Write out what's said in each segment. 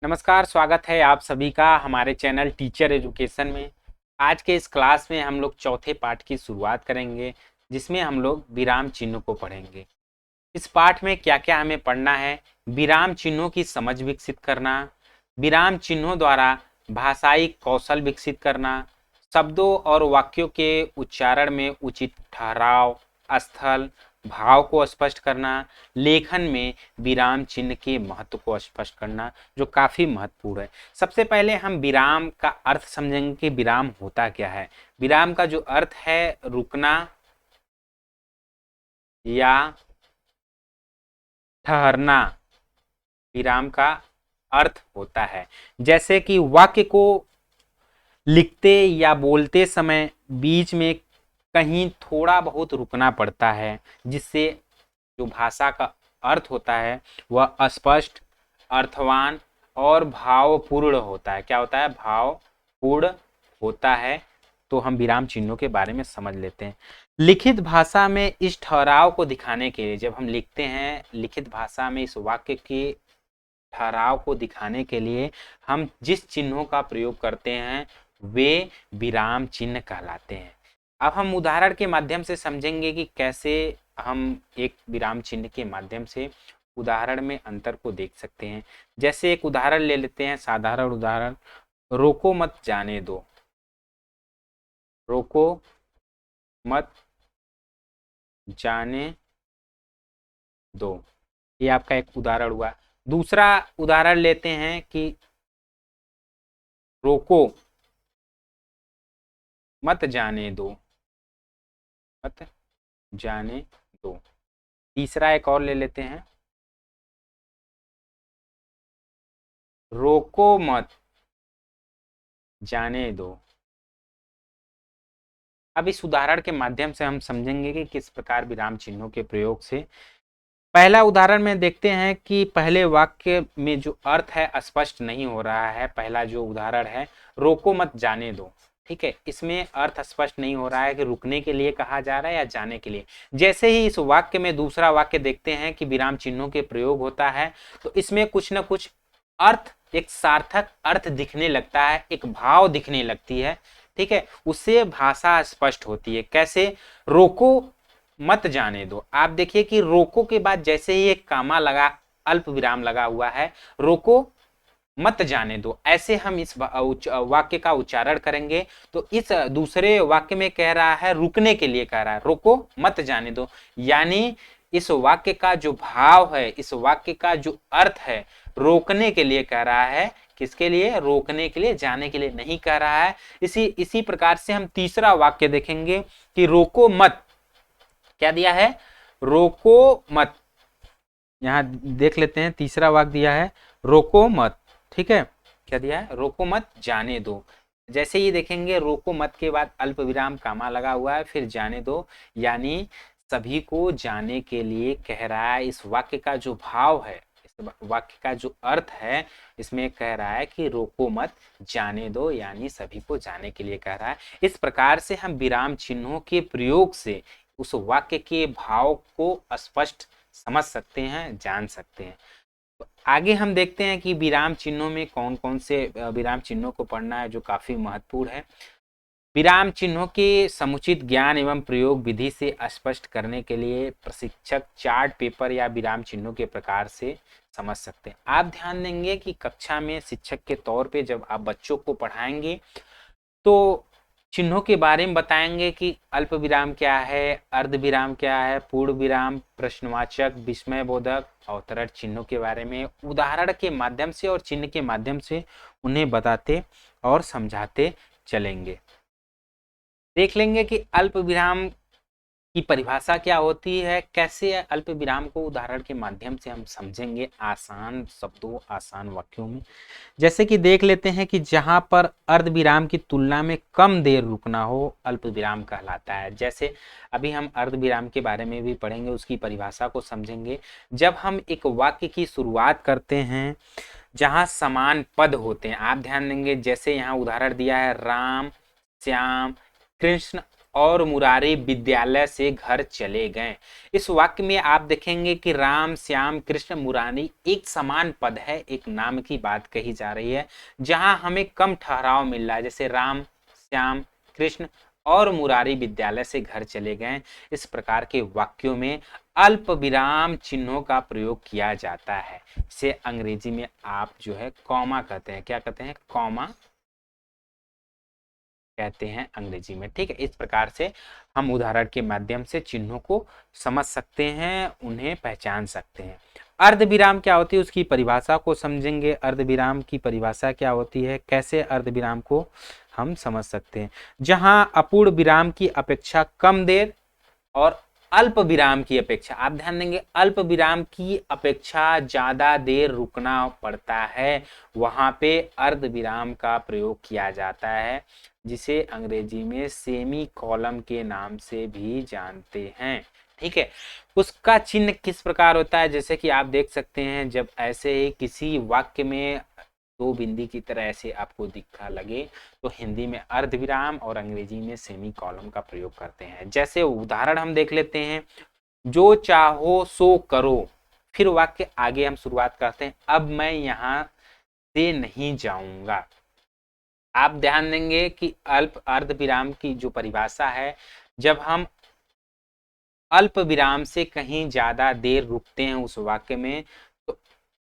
नमस्कार, स्वागत है आप सभी का हमारे चैनल टीचर एजुकेशन में। आज के इस क्लास में हम लोग चौथे पाठ की शुरुआत करेंगे, जिसमें हम लोग विराम चिन्हों को पढ़ेंगे। इस पाठ में क्या क्या हमें पढ़ना है? विराम चिन्हों की समझ विकसित करना, विराम चिन्हों द्वारा भाषाई कौशल विकसित करना, शब्दों और वाक्यों के उच्चारण में उचित ठहराव, स्थल, भाव को स्पष्ट करना, लेखन में विराम चिन्ह के महत्व को स्पष्ट करना, जो काफी महत्वपूर्ण है। सबसे पहले हम विराम का अर्थ समझेंगे कि विराम होता क्या है। विराम का जो अर्थ है रुकना या ठहरना, विराम का अर्थ होता है। जैसे कि वाक्य को लिखते या बोलते समय बीच में कहीं थोड़ा बहुत रुकना पड़ता है, जिससे जो भाषा का अर्थ होता है वह स्पष्ट, अर्थवान और भावपूर्ण होता है। क्या होता है? भावपूर्ण होता है। तो हम विराम चिन्हों के बारे में समझ लेते हैं। लिखित भाषा में इस ठहराव को दिखाने के लिए, जब हम लिखते हैं लिखित भाषा में, इस वाक्य के ठहराव को दिखाने के लिए हम जिस चिन्हों का प्रयोग करते हैं वे विराम चिन्ह कहलाते हैं। अब हम उदाहरण के माध्यम से समझेंगे कि कैसे हम एक विराम चिन्ह के माध्यम से उदाहरण में अंतर को देख सकते हैं। जैसे एक उदाहरण ले लेते हैं, साधारण उदाहरण, रोको मत जाने दो। रोको मत जाने दो, ये आपका एक उदाहरण हुआ। दूसरा उदाहरण लेते हैं कि रोको मत जाने दो, मत जाने दो। तीसरा एक और ले लेते हैं, रोको मत जाने दो। अब इस उदाहरण के माध्यम से हम समझेंगे कि किस प्रकार विराम चिन्हों के प्रयोग से। पहला उदाहरण में देखते हैं कि पहले वाक्य में जो अर्थ है स्पष्ट नहीं हो रहा है। पहला जो उदाहरण है, रोको मत जाने दो, ठीक है, इसमें अर्थ स्पष्ट नहीं हो रहा है कि रुकने के लिए कहा जा रहा है या जाने के लिए। जैसे ही इस वाक्य में दूसरा वाक्य देखते हैं कि विराम चिन्हों के प्रयोग होता है, तो इसमें कुछ ना कुछ अर्थ, एक सार्थक अर्थ दिखने लगता है, एक भाव दिखने लगती है, ठीक है, उससे भाषा स्पष्ट होती है। कैसे? रोको मत जाने दो। आप देखिए कि रोको के बाद जैसे ही एक कामा लगा, अल्प विराम लगा हुआ है, रोको मत जाने दो, ऐसे हम इस वाक्य का उच्चारण करेंगे। तो इस दूसरे वाक्य में कह रहा है, रुकने के लिए कह रहा है, रोको मत जाने दो। यानी इस वाक्य का जो भाव है, इस वाक्य का जो अर्थ है, रोकने के लिए कह रहा है। किसके लिए? रोकने के लिए, जाने के लिए नहीं कह रहा है। इसी प्रकार से हम तीसरा वाक्य देखेंगे कि रोको मत, क्या दिया है? रोको मत। यहां देख लेते हैं, तीसरा वाक्य दिया है रोको मत, ठीक है, क्या दिया है? रोको मत जाने दो। जैसे ही देखेंगे रोको मत के बाद अल्प विराम कामा लगा हुआ है, फिर जाने दो, यानी सभी को जाने के लिए कह रहा है। इस वाक्य का जो भाव है, इस वाक्य का जो अर्थ है, इसमें कह रहा है कि रोको मत जाने दो, यानी सभी को जाने के लिए कह रहा है। इस प्रकार से हम विराम चिन्हों के प्रयोग से उस वाक्य के भाव को स्पष्ट समझ सकते हैं, जान सकते हैं। तो आगे हम देखते हैं कि विराम चिन्हों में कौन कौन से विराम चिन्हों को पढ़ना है, जो काफी महत्वपूर्ण है। विराम चिन्हों के समुचित ज्ञान एवं प्रयोग विधि से स्पष्ट करने के लिए प्रशिक्षक चार्ट पेपर या विराम चिन्हों के प्रकार से समझ सकते हैं। आप ध्यान देंगे कि कक्षा में शिक्षक के तौर पे जब आप बच्चों को पढ़ाएंगे तो चिन्हों के बारे में बताएंगे कि अल्प विराम क्या है, अर्ध विराम क्या है, पूर्ण विराम, प्रश्नवाचक, विस्मय बोधक, अवतरण चिन्हों के बारे में उदाहरण के माध्यम से और चिन्ह के माध्यम से उन्हें बताते और समझाते चलेंगे। देख लेंगे कि अल्प विराम की परिभाषा क्या होती है, कैसे अल्प विराम को उदाहरण के माध्यम से हम समझेंगे आसान शब्दों, आसान वाक्यों में। जैसे कि देख लेते हैं कि जहां पर अर्ध विराम की तुलना में कम देर रुकना हो, अल्प विराम कहलाता है। जैसे अभी हम अर्ध विराम के बारे में भी पढ़ेंगे, उसकी परिभाषा को समझेंगे। जब हम एक वाक्य की शुरुआत करते हैं जहां समान पद होते हैं, आप ध्यान देंगे, जैसे यहाँ उदाहरण दिया है राम, श्याम, कृष्ण और मुरारी विद्यालय से घर चले गए। इस वाक्य में आप देखेंगे कि राम, श्याम, कृष्ण, मुरारी एक समान पद है, एक नाम की बात कही जा रही है, जहां हमें कम ठहराव मिल रहा है, जैसे राम, श्याम, कृष्ण और मुरारी विद्यालय से घर चले गए। इस प्रकार के वाक्यों में अल्प विराम चिन्हों का प्रयोग किया जाता है। इसे अंग्रेजी में आप जो है कॉमा कहते हैं। क्या कहते हैं? कॉमा कहते हैं अंग्रेजी में। ठीक है, इस प्रकार से हम उदाहरण के माध्यम से चिन्हों को समझ सकते हैं, उन्हें पहचान सकते हैं। अर्धविराम क्या होती है, उसकी परिभाषा को समझेंगे। अर्धविराम की परिभाषा क्या होती है, कैसे अर्धविराम को हम समझ सकते हैं। जहां अपूर्ण विराम की अपेक्षा कम देर और अल्प विराम की अपेक्षा, आप ध्यान देंगे, अल्प विराम की अपेक्षा ज्यादा देर रुकना पड़ता है, वहां पे अर्ध विराम का प्रयोग किया जाता है, जिसे अंग्रेजी में सेमी कॉलम के नाम से भी जानते हैं। ठीक है, उसका चिन्ह किस प्रकार होता है, जैसे कि आप देख सकते हैं, जब ऐसे ही किसी वाक्य में दो बिंदी की तरह ऐसे आपको दिखा लगे तो हिंदी में अर्धविराम और अंग्रेजी में सेमी कॉलम का प्रयोग करते हैं। जैसे उदाहरण हम देख लेते हैं, जो चाहो सो करो। फिर वाक्य आगे हम शुरुआत करते हैं, अब मैं यहां से नहीं जाऊंगा। आप ध्यान देंगे कि अल्प अर्धविराम की जो परिभाषा है, जब हम अल्प विराम से कहीं ज्यादा देर रुकते हैं उस वाक्य में, तो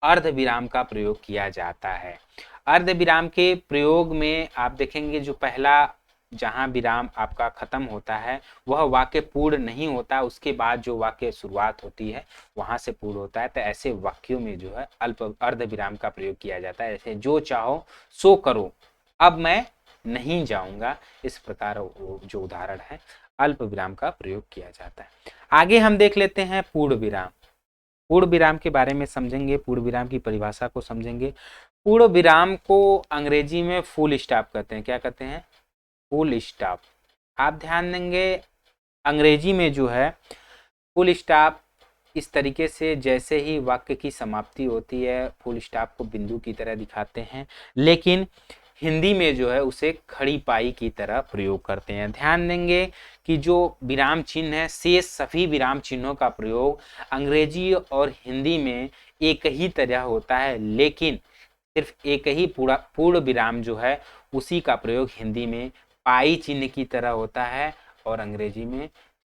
अर्ध विराम का प्रयोग किया जाता है। अर्ध विराम के प्रयोग में आप देखेंगे जो पहला जहां विराम आपका खत्म होता है वह वाक्य पूर्ण नहीं होता, उसके बाद जो वाक्य शुरुआत होती है वहां से पूर्ण होता है। तो ऐसे वाक्यों में जो है अल्प अर्ध विराम का प्रयोग किया जाता है। जैसे जो चाहो सो करो, अब मैं नहीं जाऊंगा। इस प्रकार जो उदाहरण है अल्प विराम का प्रयोग किया जाता है। आगे हम देख लेते हैं पूर्ण विराम। पूर्ण विराम के बारे में समझेंगे, पूर्ण विराम की परिभाषा को समझेंगे। पूर्ण विराम को अंग्रेजी में फुल स्टॉप कहते हैं। क्या कहते हैं? Full stop. आप ध्यान देंगे अंग्रेजी में जो है फुल स्टॉप इस तरीके से, जैसे ही वाक्य की समाप्ति होती है फुल स्टॉप को बिंदु की तरह दिखाते हैं, लेकिन हिंदी में जो है उसे खड़ी पाई की तरह प्रयोग करते हैं। ध्यान देंगे कि जो विराम चिन्ह है, शेष सभी विराम चिन्हों का प्रयोग अंग्रेजी और हिंदी में एक ही तरह होता है, लेकिन सिर्फ एक ही पूर्ण विराम जो है उसी का प्रयोग हिंदी में पाई चिन्ह की तरह होता है और अंग्रेजी में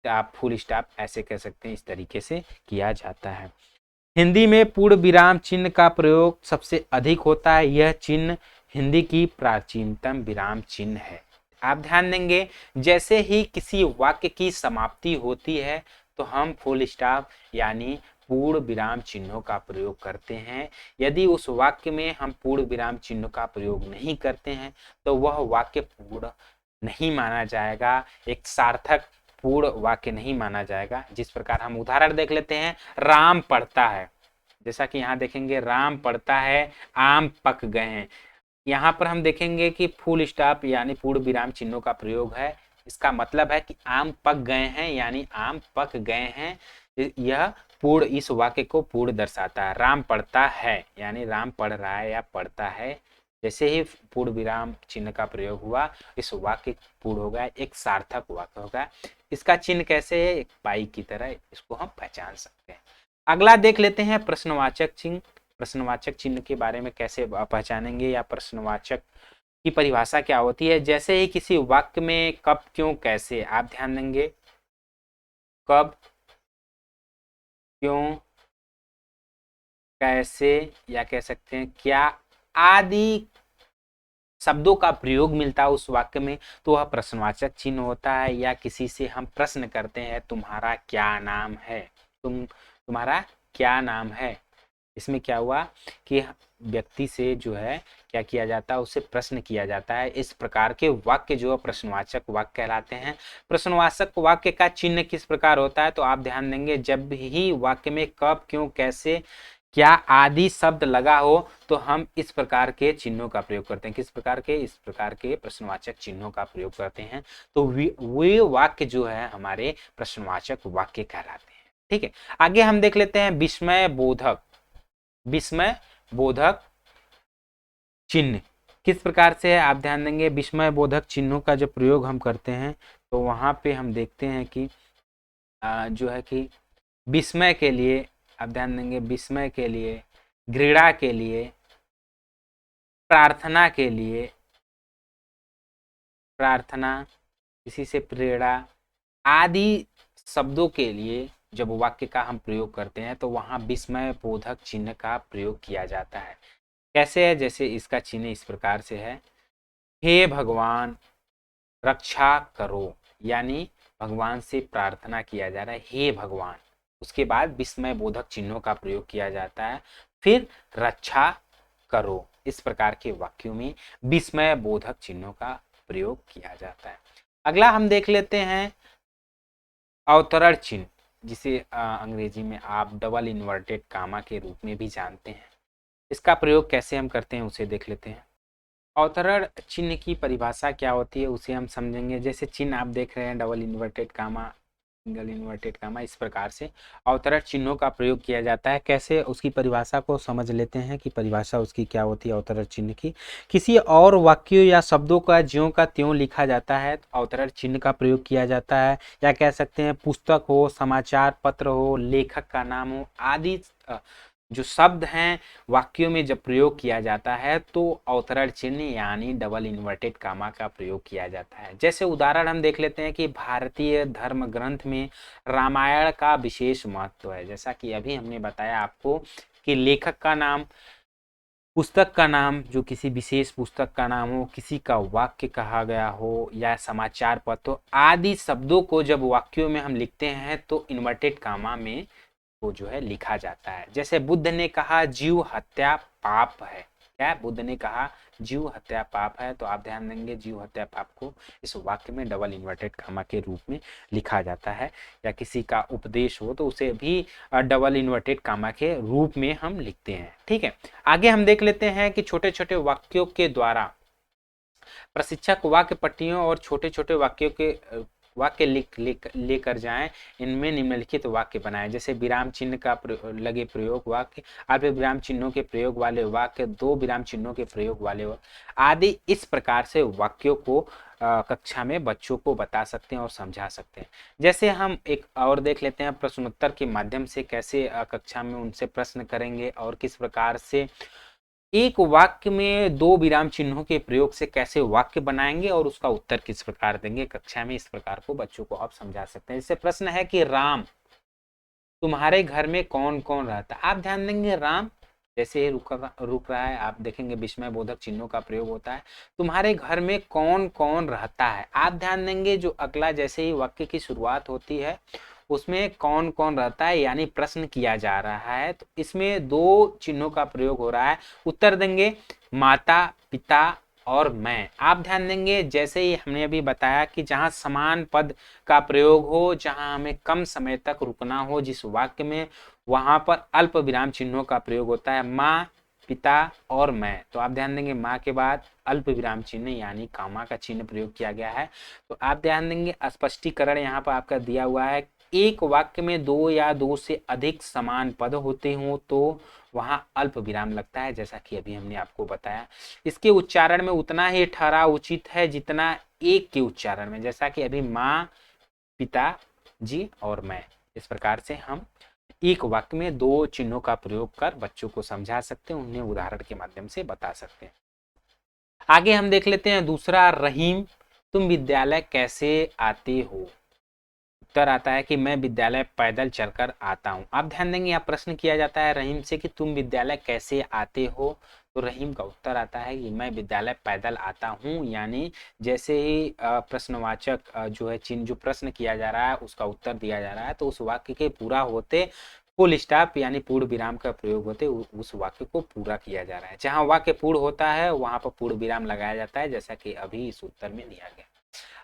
आप फुल स्टॉप ऐसे कह सकते हैं, इस तरीके से किया जाता है। हिंदी में पूर्ण विराम चिन्ह का प्रयोग सबसे अधिक होता है। यह चिन्ह हिंदी की प्राचीनतम विराम चिन्ह है। आप ध्यान देंगे जैसे ही किसी वाक्य की समाप्ति होती है तो हम फुल स्टॉप यानी पूर्ण विराम चिन्हों का प्रयोग करते हैं। यदि उस वाक्य में हम पूर्ण विराम चिन्हों का प्रयोग नहीं करते हैं तो वह वाक्य पूर्ण नहीं माना जाएगा, एक सार्थक पूर्ण वाक्य नहीं माना जाएगा। जिस प्रकार हम उदाहरण देख लेते हैं, राम पढ़ता है। जैसा कि यहाँ देखेंगे राम पढ़ता है, आम पक गए हैं। यहाँ पर हम देखेंगे कि फुल स्टॉप यानी पूर्ण विराम चिन्हों का प्रयोग है। इसका मतलब है कि आम पक गए हैं यानी आम पक गए हैं। यह पूर्ण इस वाक्य को पूर्ण दर्शाता है। राम पढ़ता है यानी राम पढ़ रहा है या पढ़ता है। जैसे ही पूर्ण विराम चिन्ह का प्रयोग हुआ इस वाक्य पूर्ण हो गया, एक सार्थक वाक्य होगा। इसका चिन्ह कैसे है? एक पाई की तरह, इसको हम पहचान सकते हैं। अगला देख लेते हैं प्रश्नवाचक चिन्ह। प्रश्नवाचक चिन्ह के बारे में कैसे पहचानेंगे या प्रश्नवाचक की परिभाषा क्या होती है। जैसे ही किसी वाक्य में कब, क्यों, कैसे, आप ध्यान देंगे कब, क्यों, कैसे या कह सकते हैं क्या आदि शब्दों का प्रयोग मिलता है उस वाक्य में तो वह प्रश्नवाचक चिन्ह होता है। या किसी से हम प्रश्न करते हैं तुम्हारा क्या नाम है, तुम्हारा क्या नाम है, इसमें क्या हुआ कि व्यक्ति से जो है क्या किया जाता है, उससे प्रश्न किया जाता है। इस प्रकार के वाक्य जो है प्रश्नवाचक वाक्य कहलाते हैं। प्रश्नवाचक वाक्य का चिन्ह किस प्रकार होता है तो आप ध्यान देंगे जब ही वाक्य में कब, क्यों, कैसे, क्या आदि शब्द लगा हो तो हम इस प्रकार के चिन्हों का प्रयोग करते हैं। किस प्रकार के? इस प्रकार के प्रश्नवाचक चिन्हों का प्रयोग करते हैं। तो वे वाक्य जो है हमारे प्रश्नवाचक वाक्य कहलाते हैं। ठीक है, आगे हम देख लेते हैं विस्मय बोधक। विस्मय बोधक चिन्ह किस प्रकार से है? आप ध्यान देंगे विस्मय बोधक चिन्हों का जब प्रयोग हम करते हैं तो वहाँ पे हम देखते हैं कि जो है कि विस्मय के लिए, आप ध्यान देंगे, विस्मय के लिए, घृणा के लिए, प्रार्थना के लिए, प्रार्थना, किसी से प्रेरणा आदि शब्दों के लिए जब वाक्य का हम प्रयोग करते हैं तो वहाँ विस्मय बोधक चिन्ह का प्रयोग किया जाता है। कैसे है? जैसे इसका चिन्ह इस प्रकार से है, हे भगवान रक्षा करो, यानी भगवान से प्रार्थना किया जा रहा है, हे भगवान। उसके बाद विस्मय बोधक चिन्हों का प्रयोग किया जाता है, फिर रक्षा करो। इस प्रकार के वाक्यों में विस्मय बोधक चिन्हों का प्रयोग किया जाता है। अगला हम देख लेते हैं अवतरण चिन्ह, जिसे अंग्रेजी में आप डबल इन्वर्टेड कामा के रूप में भी जानते हैं। इसका प्रयोग कैसे हम करते हैं उसे देख लेते हैं। अवतरण चिन्ह की परिभाषा क्या होती है उसे हम समझेंगे। जैसे चिन्ह आप देख रहे हैं double inverted comma, single inverted comma, इस प्रकार से अवतरण चिन्हों का प्रयोग किया जाता है। कैसे, उसकी परिभाषा को समझ लेते हैं कि परिभाषा उसकी क्या होती है अवतरण चिन्ह की। किसी और वाक्यों या शब्दों का ज्यों का त्यों लिखा जाता है तो अवतरण चिन्ह का प्रयोग किया जाता है। या कह सकते हैं पुस्तक हो, समाचार पत्र हो, लेखक का नाम हो आदि जो शब्द हैं वाक्यों में जब प्रयोग किया जाता है तो अवतरण चिन्ह यानी डबल इन्वर्टेड कामा का प्रयोग किया जाता है। जैसे उदाहरण हम देख लेते हैं कि भारतीय धर्म ग्रंथ में रामायण का विशेष महत्व है। जैसा कि अभी हमने बताया आपको कि लेखक का नाम, पुस्तक का नाम, जो किसी विशेष पुस्तक का नाम हो, किसी का वाक्य कहा गया हो, या समाचार पत्र आदि शब्दों को जब वाक्यों में हम लिखते हैं तो इन्वर्टेड कामा में वो जो है लिखा जाता है। जैसे बुद्ध ने कहा जीव हत्या पाप है। क्या? बुद्ध ने कहा जीव हत्या पाप है, तो आप ध्यान देंगे जीव हत्या पाप को इस वाक्य में डबल इन्वर्टेड कामा के रूप में लिखा जाता है। या किसी का उपदेश हो तो उसे भी डबल इन्वर्टेड कामा के रूप में हम लिखते हैं। ठीक है, आगे हम देख लेते हैं कि छोटे छोटे वाक्यों के द्वारा प्रशिक्षक वाक्य पट्टियों और छोटे छोटे वाक्यों के वाक्य लेकर जाएं, इनमें निम्नलिखित वाक्य बनाएं। जैसे विराम चिन्ह का लगे प्रयोग वाक्य, अल्प विराम चिन्हों के प्रयोग वाले वाक्य, दो विराम चिन्हों के प्रयोग वाले आदि। इस प्रकार से वाक्यों को कक्षा में बच्चों को बता सकते हैं और समझा सकते हैं। जैसे हम एक और देख लेते हैं प्रश्नोत्तर के माध्यम से कैसे कक्षा में उनसे प्रश्न करेंगे और किस प्रकार से एक वाक्य में दो विराम चिन्हों के प्रयोग से कैसे वाक्य बनाएंगे और उसका उत्तर किस प्रकार देंगे कक्षा में। इस प्रकार को बच्चों को आप समझा सकते हैं। जैसे प्रश्न है कि राम तुम्हारे घर में कौन कौन रहता है। आप ध्यान देंगे राम जैसे ही रुक रहा है, आप देखेंगे विस्मय बोधक चिन्हों का प्रयोग होता है। तुम्हारे घर में कौन कौन रहता है, आप ध्यान देंगे जो अगला जैसे ही वाक्य की शुरुआत होती है उसमें कौन कौन रहता है यानी प्रश्न किया जा रहा है, तो इसमें दो चिन्हों का प्रयोग हो रहा है। उत्तर देंगे माता पिता और मैं। आप ध्यान देंगे जैसे ही हमने अभी बताया कि जहां समान पद का प्रयोग हो, जहां हमें कम समय तक रुकना हो जिस वाक्य में, वहां पर अल्प विराम चिन्हों का प्रयोग होता है, माँ पिता और मैं। तो आप ध्यान देंगे माँ के बाद अल्प विराम चिन्ह यानी कामा का चिन्ह प्रयोग किया गया है। तो आप ध्यान देंगे स्पष्टीकरण यहाँ पर आपका दिया हुआ है, एक वाक्य में दो या दो से अधिक समान पद होते हों तो वहां अल्प विराम लगता है, जैसा कि अभी हमने आपको बताया। इसके उच्चारण में उतना ही ठहरा उचित है जितना एक के उच्चारण में, जैसा कि अभी माँ पिता जी और मैं। इस प्रकार से हम एक वाक्य में दो चिन्हों का प्रयोग कर बच्चों को समझा सकते हैं, उन्हें उदाहरण के माध्यम से बता सकते हैं। आगे हम देख लेते हैं दूसरा, रहीम तुम विद्यालय कैसे आते हो। उत्तर आता है कि मैं विद्यालय पैदल चलकर आता हूँ। आप ध्यान देंगे यहाँ प्रश्न किया जाता है रहीम से कि तुम विद्यालय कैसे आते हो, तो रहीम का उत्तर आता है कि मैं विद्यालय पैदल आता हूँ। यानी जैसे ही प्रश्नवाचक जो है चिन्ह जो प्रश्न किया जा रहा है उसका उत्तर दिया जा रहा है तो उस वाक्य के पूरा होते फुल स्टॉप यानी पूर्ण विराम का प्रयोग होते उस वाक्य को पूरा किया जा रहा है। जहाँ वाक्य पूर्ण होता है वहां पर पूर्ण विराम लगाया जाता है, जैसा कि अभी इस उत्तर में दिया गया।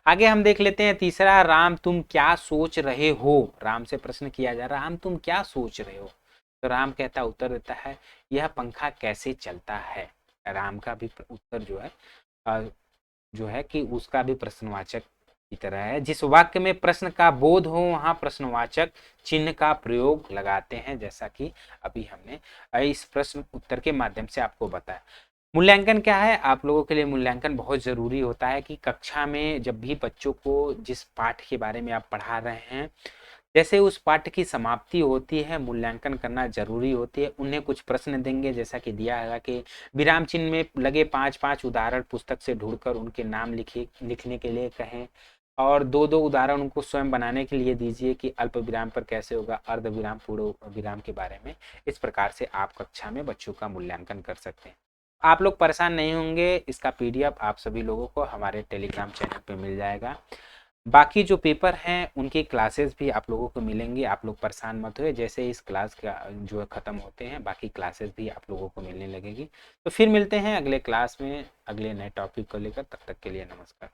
आगे हम देख लेते हैं तीसरा, राम तुम क्या सोच रहे हो। राम से प्रश्न किया जा रहा है राम तुम क्या सोच रहे हो, तो राम कहता उत्तर देता है यह पंखा कैसे चलता है। राम का भी उत्तर जो है कि उसका भी प्रश्नवाचक की तरह है। जिस वाक्य में प्रश्न का बोध हो वहां प्रश्नवाचक चिन्ह का प्रयोग लगाते हैं, जैसा कि अभी हमने इस प्रश्न उत्तर के माध्यम से आपको बताया। मूल्यांकन क्या है? आप लोगों के लिए मूल्यांकन बहुत ज़रूरी होता है कि कक्षा में जब भी बच्चों को जिस पाठ के बारे में आप पढ़ा रहे हैं, जैसे उस पाठ की समाप्ति होती है, मूल्यांकन करना ज़रूरी होती है। उन्हें कुछ प्रश्न देंगे जैसा कि दिया है कि विराम चिन्ह में लगे 5-5 उदाहरण पुस्तक से ढूँढकर उनके नाम लिखने के लिए कहें और 2-2 उदाहरण उनको स्वयं बनाने के लिए दीजिए कि अल्प विराम पर कैसे होगा, अर्ध विराम, पूर्ण विराम के बारे में। इस प्रकार से आप कक्षा में बच्चों का मूल्यांकन कर सकते हैं। आप लोग परेशान नहीं होंगे, इसका पीडीएफ आप सभी लोगों को हमारे टेलीग्राम चैनल पे मिल जाएगा। बाकी जो पेपर हैं उनकी क्लासेस भी आप लोगों को मिलेंगी, आप लोग परेशान मत होइए। जैसे इस क्लास का जो ख़त्म होते हैं बाकी क्लासेस भी आप लोगों को मिलने लगेगी। तो फिर मिलते हैं अगले क्लास में अगले नए टॉपिक को लेकर, तब तक के लिए नमस्कार।